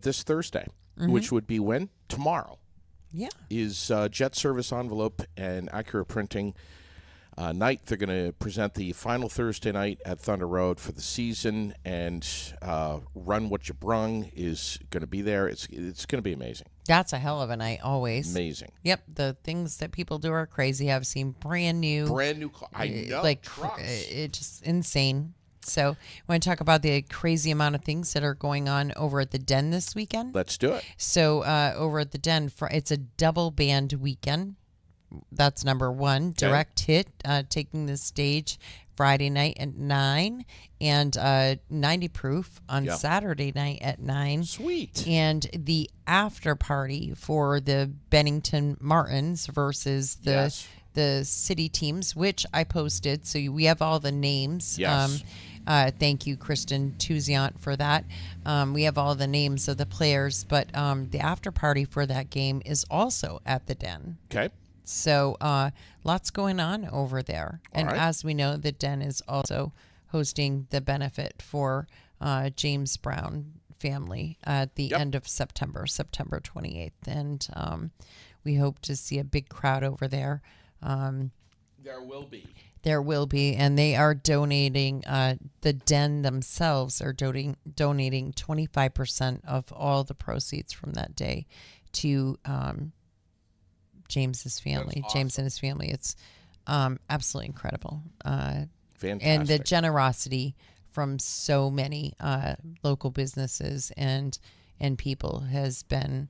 This Thursday, which would be when? Tomorrow, Yeah. is Jet Service Envelope and Accurate Printing night. They're going to present the final Thursday night at Thunder Road for the season, and Run What You Brung is going to be there. It's going to be amazing. That's a hell of a night always. Amazing. Yep. The things that people do are crazy. I've seen brand new. Brand new car. I know. Like trucks. it's just insane. So I want to talk about the crazy amount of things that are going on over at the Den this weekend. Let's do it. So over at the Den, it's a double band weekend. That's number one. Okay. Direct Hit taking the stage Friday night at 9, and 90 Proof on Yeah. Saturday night at 9. Sweet. And the after party for the Bennington Martins versus the city teams, which I posted. So we have all the names. Yes. Thank you, Kristen Tuziant, for that. We have all the names of the players, but the after party for that game is also at the Den. Okay. So lots going on over there. And right. as we know, the Den is also hosting the benefit for James Brown family at the Yep. end of September 28th. And we hope to see a big crowd over there. There will be. There will be, and they are donating, the Den themselves are donating 25% of all the proceeds from that day to James's family, That's James and his family. It's absolutely incredible. Fantastic. And the generosity from so many local businesses and people has been,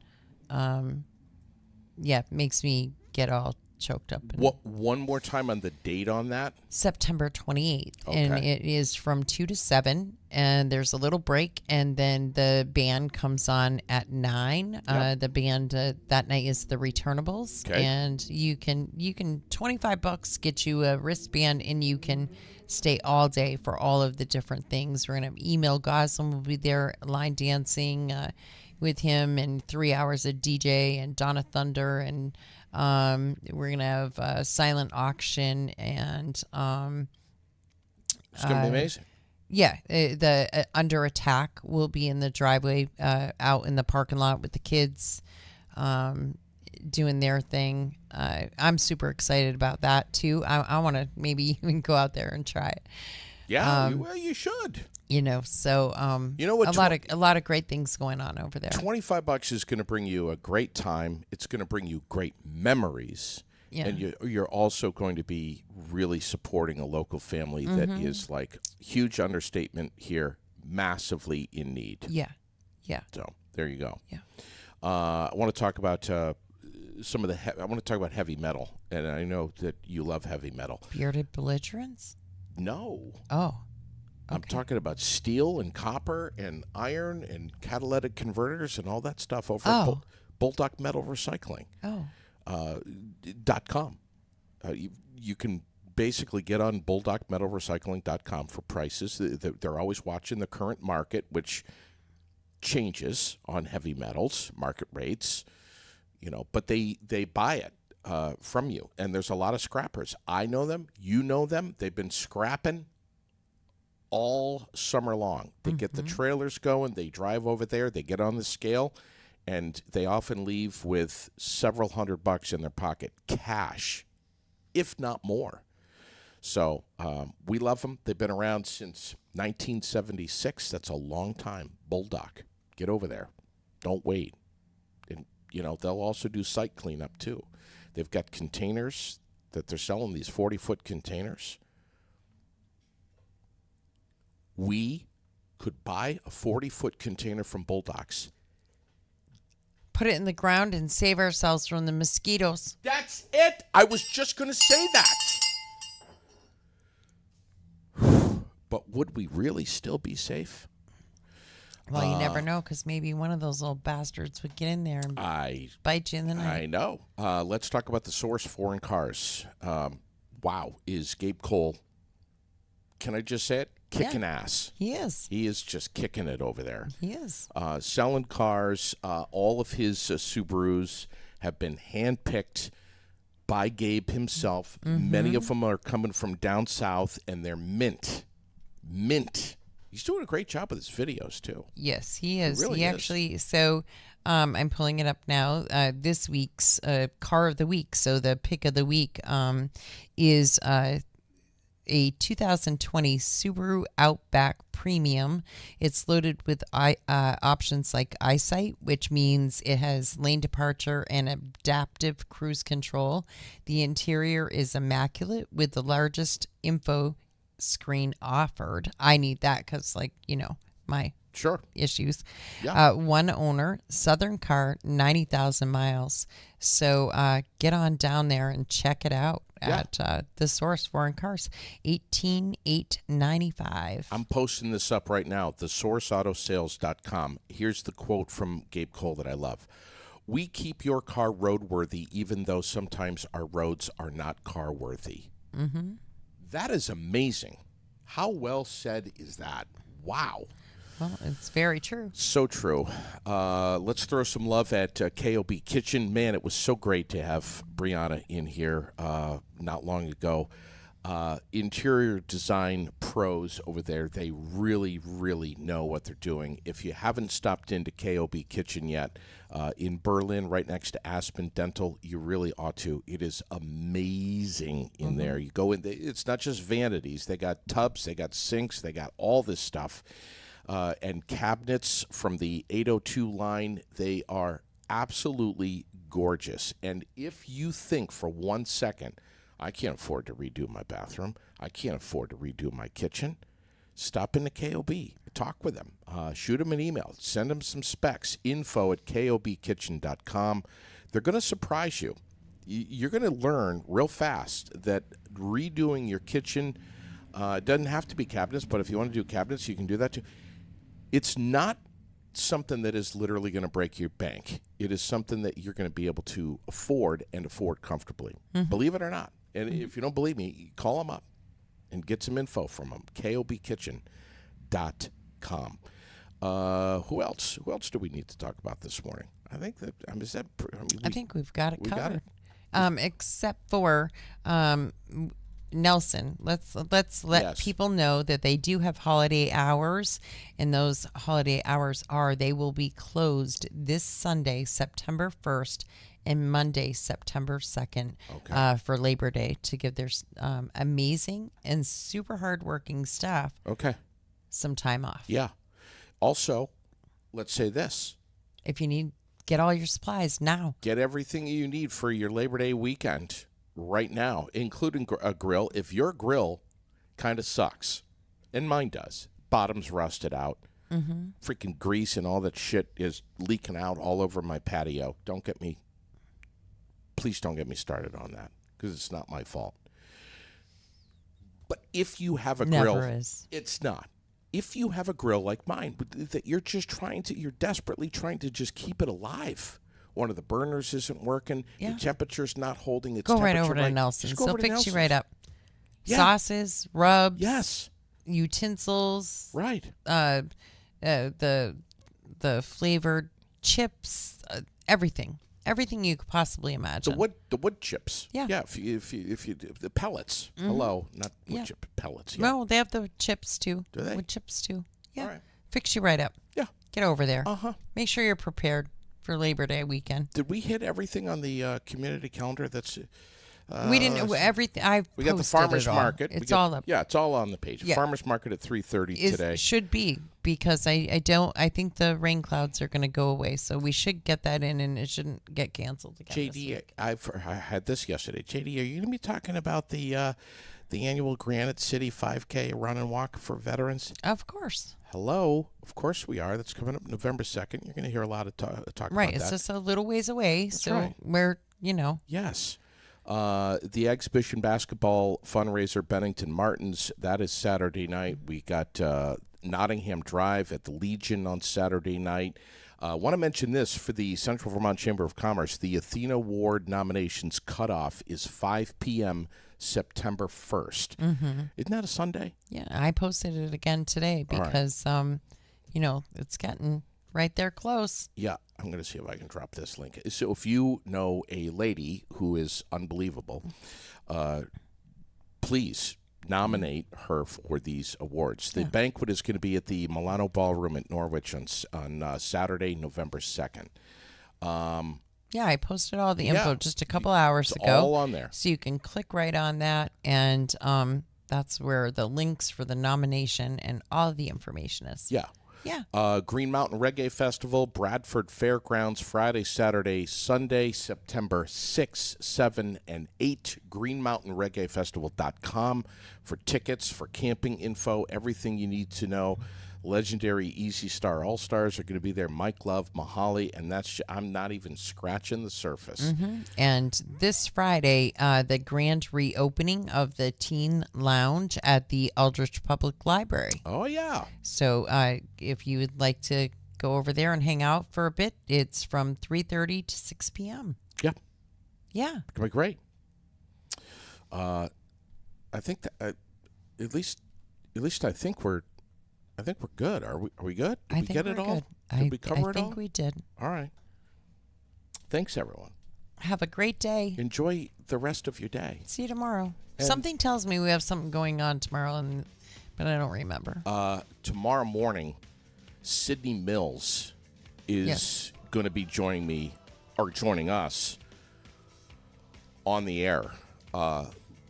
makes me get all choked up. And One more time on the date on that? September 28th, and Okay. it is from 2 to 7, and there's a little break, and then the band comes on at 9. Yep. The band that night is the Returnables, Okay. and you can $25 get you a wristband, and you can stay all day for all of the different things. We're gonna have Emil Goslin will be there, line dancing with him, and 3 hours of DJ and Donna Thunder, and we're gonna have a silent auction, and It's going to be amazing. the Under Attack will be in the driveway out in the parking lot with the kids doing their thing. I'm super excited about that too. I want to maybe even go out there and try it. Yeah, well, you should. So You know what, a lot of great things going on over there. $25 is going to bring you a great time. It's going to bring you great memories. Yeah. And you're also going to be really supporting a local family that Mm-hmm. is, like, huge understatement here, massively in need. Yeah. So there you go. Yeah. I want to talk about some of the. I want to talk about heavy metal, and I know that you love heavy metal. Bearded belligerents. No, Oh. I'm talking about steel and copper and iron and catalytic converters and all that stuff over at Bulldog Metal Recycling. .com. You can basically get on bulldogmetalrecycling.com for prices. They're always watching the current market, which changes on heavy metals, market rates, but they buy it from you. And there's a lot of scrappers. I know them. You know them. They've been scrapping all summer long. They get the trailers going. They drive over there. They get on the scale. And they often leave with several $100 in their pocket, cash, if not more. So we love them. They've been around since 1976. That's a long time. Bulldog, get over there. Don't wait. And, they'll also do site cleanup, too. They've got containers that they're selling, these 40-foot containers. We could buy a 40-foot container from Bulldogs. Put it in the ground and save ourselves from the mosquitoes. That's it. I was just going to say that. But would we really still be safe? Well, you never know, because maybe one of those little bastards would get in there and bite you in the I neck. know. Let's talk about the Source Foreign Cars. Wow, is Gabe Cole, can I just say it? Kicking ass. He is. He is just kicking it over there. He is. Selling cars. All of his Subarus have been handpicked by Gabe himself. Many of them are coming from down south, and they're mint. He's doing a great job with his videos, too. Yes, he is. really He is. actually, so I'm pulling it up now. This week's car of the week, so the pick of the week is a 2020 Subaru Outback Premium. It's loaded with options like EyeSight, which means it has lane departure and adaptive cruise control. The interior is immaculate with the largest info screen offered. I need that because, like, my Sure. issues. Yeah. One owner, Southern car, 90,000 miles. So get on down there and check it out at the Source Foreign Cars, 18,895. I'm posting this up right now, thesourceautosales.com. Here's the quote from Gabe Cole that I love. We keep your car roadworthy even though sometimes our roads are not car worthy. Mm-hmm. That is amazing. How well said is that? Wow. Well, it's very true. So true. Let's throw some love at KOB Kitchen. Man, it was so great to have Brianna in here not long ago. Interior design pros over there. They really, really know what they're doing. If you haven't stopped into KOB Kitchen yet, in Berlin, right next to Aspen Dental, you really ought to. It is amazing in there. You go in, it's not just vanities. They got tubs, they got sinks, they got all this stuff. And cabinets from the 802 line. They are absolutely gorgeous. And if you think for 1 second, I can't afford to redo my bathroom, I can't afford to redo my kitchen, stop into KOB. Talk with them. Shoot them an email. Send them some specs. info@kobkitchen.com. They're going to surprise you. You're going to learn real fast that redoing your kitchen doesn't have to be cabinets, but if you want to do cabinets, you can do that too. It's not something that is literally going to break your bank. It is something that you're going to be able to afford and afford comfortably. Believe it or not. And if you don't believe me, call them up and get some info from them. kobkitchen.com. Who else? Who else do we need to talk about this morning? I think that I think we've got it we got covered. it. Except for Nelson. Let's let people know that they do have holiday hours, and those holiday hours they will be closed this Sunday, September 1st, and Monday, September 2nd, for Labor Day, to give their amazing and super hardworking staff some time off. Yeah. Also, let's say this. If you need, get all your supplies now. Get everything you need for your Labor Day weekend right now, including a grill. If your grill kind of sucks, and mine does, bottom's rusted out, freaking grease and all that shit is leaking out all over my patio. Please don't get me started on that, because it's not my fault. But if you have a grill, it's not. If you have a grill like mine, that you're desperately trying to just keep it alive. One of the burners isn't working. Yeah. The temperature's not holding its Go temperature right over to right. Nelson's. Just go They'll over to fix you Nelson's. right up. Yeah. Sauces, rubs, Yes. utensils, Right. the flavored chips, everything you could possibly imagine. The wood chips. Yeah. Yeah. If you the pellets. Hello, not wood chip pellets. Yeah. No, they have the chips too. Do they? Wood chips too. Yeah. All right. Fix you right up. Yeah. Get over there. Uh-huh. Make sure you're prepared for Labor Day weekend. Did we hit everything on the community calendar? That's We didn't everything. we got the farmers market. It's all up. Yeah, it's all on the page. Yeah. Farmers market at 3:30 today. Should be, because I think the rain clouds are going to go away, so we should get that in, and it shouldn't get canceled again. this JD, week. I had this yesterday. JD, are you going to be talking about the annual Granite City 5K run and walk for veterans? Of course. Hello, of course we are. That's coming up November 2nd. You're going to hear a lot of talk Right. about It's that. just a little ways away, That's so right. we're Yes. The exhibition basketball fundraiser, Bennington Martins, that is Saturday night. We got Nottingham Drive at the Legion on Saturday night. I want to mention this for the Central Vermont Chamber of Commerce. The Athena Award nominations cutoff is 5 p.m. September 1st. Mm-hmm. Isn't that a Sunday? Yeah, I posted it again today because, it's getting right there close. Yeah, I'm going to see if I can drop this link. So if you know a lady who is unbelievable, please nominate her for these awards. The banquet is going to be at the Milano Ballroom at Norwich on Saturday, November 2nd. Yeah, I posted all the info just a couple hours ago. All on there. So you can click right on that, and that's where the links for the nomination and all the information is. Yeah. Yeah. Green Mountain Reggae Festival, Bradford Fairgrounds, Friday, Saturday, Sunday, September 6, 7, and 8. GreenMountainReggaeFestival.com for tickets, for camping info, everything you need to know. Legendary Easy Star All-Stars are going to be there. Mike Love, Mahali, and I'm not even scratching the surface. Mm-hmm. And this Friday, the grand reopening of the Teen Lounge at the Aldrich Public Library. Oh, yeah. So if you would like to go over there and hang out for a bit, it's from 3:30 to 6 p.m. Yeah. Yeah. It's going to be great. I think that at least I think we're good. Are we good? Did we get it all? Good. Did we cover it all? I think we did. All right. Thanks, everyone. Have a great day. Enjoy the rest of your day. See you tomorrow. And something tells me we have something going on tomorrow, but I don't remember. Tomorrow morning, Sydney Mills is going to be joining us on the air.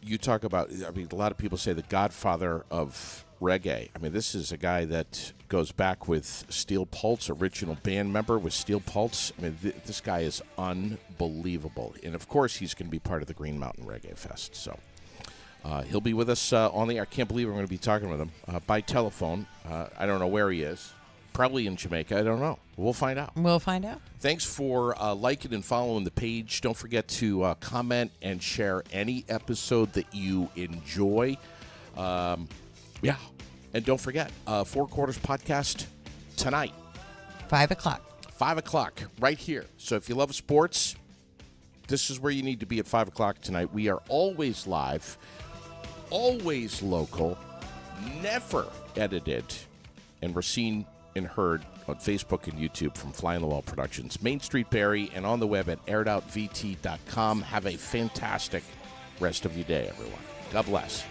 You talk about, a lot of people say the godfather of reggae. I mean, this is a guy that goes back with Steel Pulse, original band member with Steel Pulse. I mean, this guy is unbelievable. And, of course, he's going to be part of the Green Mountain Reggae Fest. So he'll be with us on the air. I can't believe I'm going to be talking with him by telephone. I don't know where he is. Probably in Jamaica. I don't know. We'll find out. Thanks for liking and following the page. Don't forget to comment and share any episode that you enjoy. Yeah. And don't forget, Four Quarters Podcast tonight. 5 o'clock. 5 o'clock, right here. So if you love sports, this is where you need to be at 5 o'clock tonight. We are always live, always local, never edited, and we're seen and heard on Facebook and YouTube from Fly on the Wall Productions. Main Street Barrie, and on the web at airedout.vt.com. Have a fantastic rest of your day, everyone. God bless.